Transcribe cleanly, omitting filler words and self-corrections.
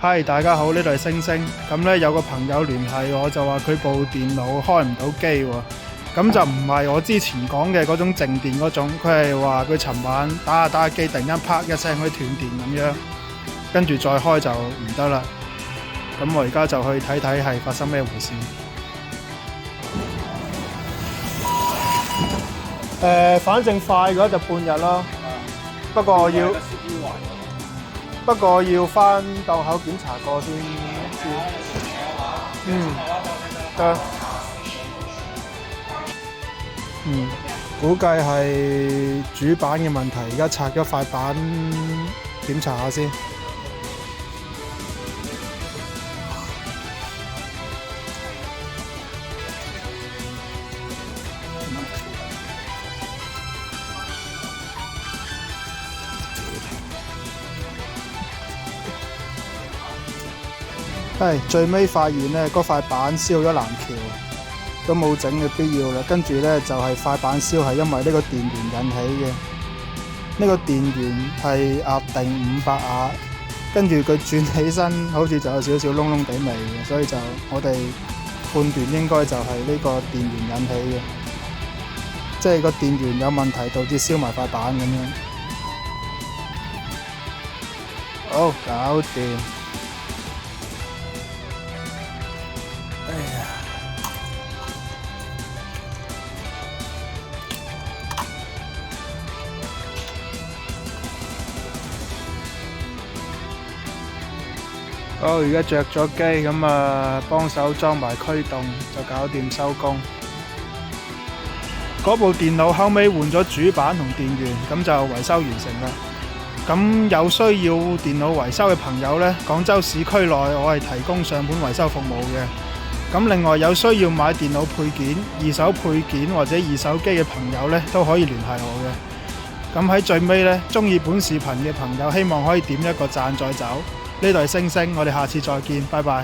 嗨，大家好，呢度係星星。咁呢，有個朋友聯繫我，就話佢部電腦開唔到機喎。咁就唔係我之前講嘅嗰種靜電嗰種，佢係話佢尋晚打下機，突然間啪一聲可以斷電咁樣，跟住再開就唔得啦。咁我而家就去睇睇係發生咩回事。反正快嘅話就半日咯。不過要返檔口檢查過先知。得。估計係主板嘅問題，而家拆咗塊板檢查下先。最尾發現呢，嗰塊板燒咗藍橋，都冇整嘅必要啦。跟住呢，就係塊板燒係因為呢個電源引起嘅。呢個電源係壓定500瓦，跟住佢轉起身好似就有少少窿窿地味嘅，所以就我哋判斷應該就係呢個電源引起嘅，即係個電源有問題導致燒埋塊板咁樣。好，搞掂。好，而家着咗機，咁幫手裝埋驅動就搞掂收工。嗰部電腦後尾換咗主板同電源，咁就維修完成啦。咁有需要電腦維修嘅朋友呢，廣州市區內我係提供上門維修服務嘅。咁另外有需要買電腦配件、二手配件或者二手機嘅朋友呢，都可以聯繫我嘅。咁喺最尾呢，鍾意本視頻嘅朋友希望可以點一個讚再走。呢度係星星，我哋下次再見，拜拜。